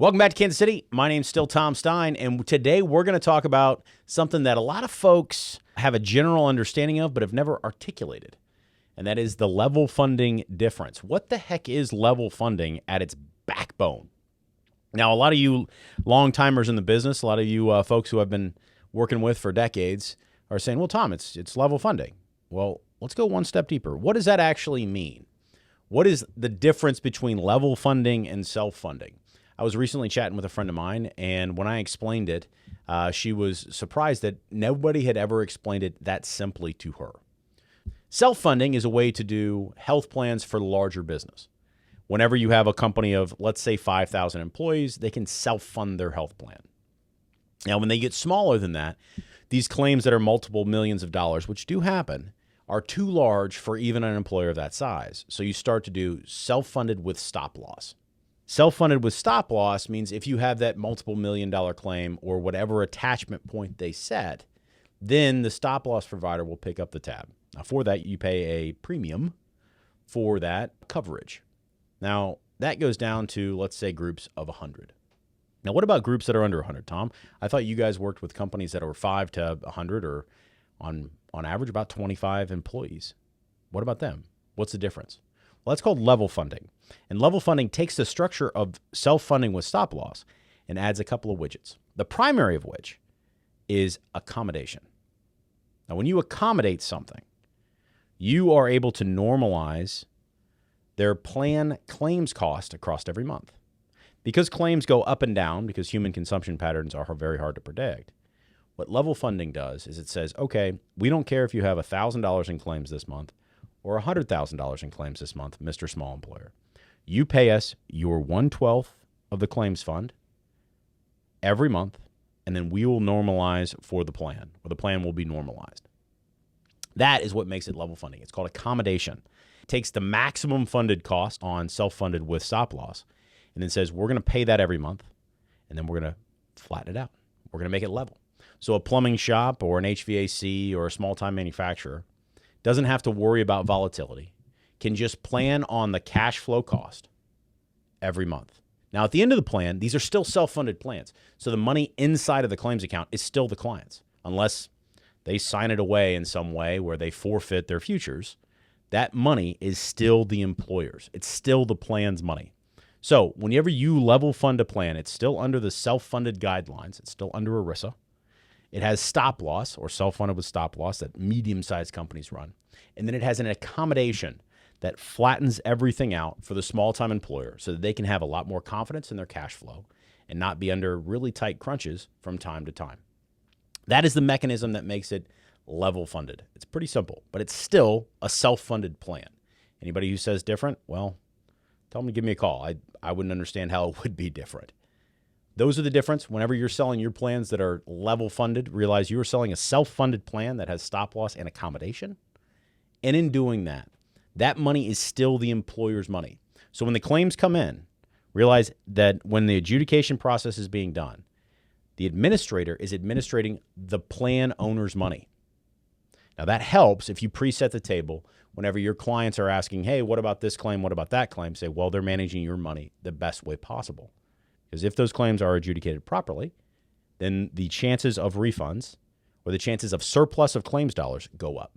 Welcome back to Kansas City. My name's still Tom Stein, and today we're going to talk about something that a lot of folks have a general understanding of but have never articulated, and that is the level funding difference. What the heck is level funding at its backbone? Now, a lot of you long-timers in the business, a lot of you folks who I've been working with for decades are saying, well, Tom, it's level funding. Well, let's go one step deeper. What does that actually mean? What is the difference between level funding and self-funding? I was recently chatting with a friend of mine, and when I explained it, she was surprised that nobody had ever explained it that simply to her. Self-funding is a way to do health plans for the larger business. Whenever you have a company of, let's say, 5,000 employees, they can self-fund their health plan. Now, when they get smaller than that, these claims that are multiple millions of dollars, which do happen, are too large for even an employer of that size. So you start to do self-funded with stop loss. Self-funded with stop loss means if you have that multiple million-dollar claim or whatever attachment point they set, then the stop loss provider will pick up the tab. Now, for that, you pay a premium for that coverage. Now, that goes down to, let's say, groups of 100. Now, what about groups that are under 100, Tom? I thought you guys worked with companies that were 5 to 100 or on average about 25 employees. What about them? What's the difference? Well, that's called level funding. And level funding takes the structure of self-funding with stop loss and adds a couple of widgets. The primary of which is accommodation. Now, when you accommodate something, you are able to normalize their plan claims cost across every month. Because claims go up and down, because human consumption patterns are very hard to predict, what level funding does is it says, okay, we don't care if you have $1,000 in claims this month or $100,000 in claims this month, Mr. Small Employer. You pay us your 1/12 of the claims fund every month, and then we will normalize for the plan, or the plan will be normalized. That is what makes it level funding. It's called accommodation. It takes the maximum funded cost on self-funded with stop loss, and then says, we're going to pay that every month, and then we're going to flatten it out. We're going to make it level. So a plumbing shop or an HVAC or a small-time manufacturer doesn't have to worry about volatility, can just plan on the cash flow cost every month. Now, at the end of the plan, these are still self-funded plans. So the money inside of the claims account is still the client's, unless they sign it away in some way where they forfeit their futures. That money is still the employer's. It's still the plan's money. So whenever you level fund a plan, it's still under the self-funded guidelines. It's still under ERISA. It has stop loss, or self-funded with stop loss, that medium-sized companies run. And then it has an accommodation that flattens everything out for the small-time employer so that they can have a lot more confidence in their cash flow and not be under really tight crunches from time to time. That is the mechanism that makes it level funded. It's pretty simple, but it's still a self-funded plan. Anybody who says different, well, tell them to give me a call. I wouldn't understand how it would be different. Those are the difference. Whenever you're selling your plans that are level funded, realize you are selling a self-funded plan that has stop loss and accommodation. And in doing that, that money is still the employer's money. So when the claims come in, realize that when the adjudication process is being done, the administrator is administrating the plan owner's money. Now that helps if you preset the table whenever your clients are asking, hey, what about this claim? What about that claim? Say, well, they're managing your money the best way possible. Because if those claims are adjudicated properly, then the chances of refunds or the chances of surplus of claims dollars go up.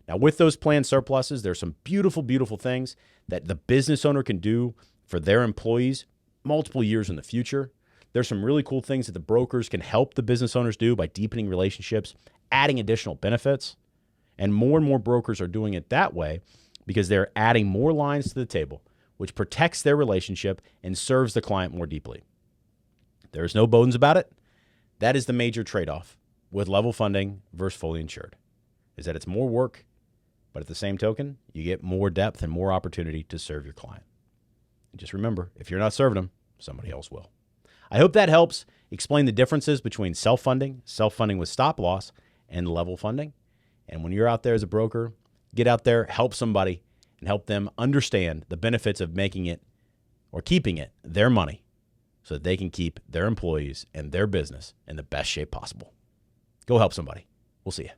Now, with those planned surpluses, there's some beautiful, beautiful things that the business owner can do for their employees multiple years in the future. There's some really cool things that the brokers can help the business owners do by deepening relationships, adding additional benefits. And more brokers are doing it that way because they're adding more lines to the table, which protects their relationship and serves the client more deeply. There's no bones about it. That is the major trade-off with level funding versus fully insured, is that it's more work, but at the same token, you get more depth and more opportunity to serve your client. And just remember, if you're not serving them, somebody else will. I hope that helps explain the differences between self-funding with stop loss, and level funding. And when you're out there as a broker, get out there, help somebody, and help them understand the benefits of making it or keeping it their money so that they can keep their employees and their business in the best shape possible. Go help somebody. We'll see you.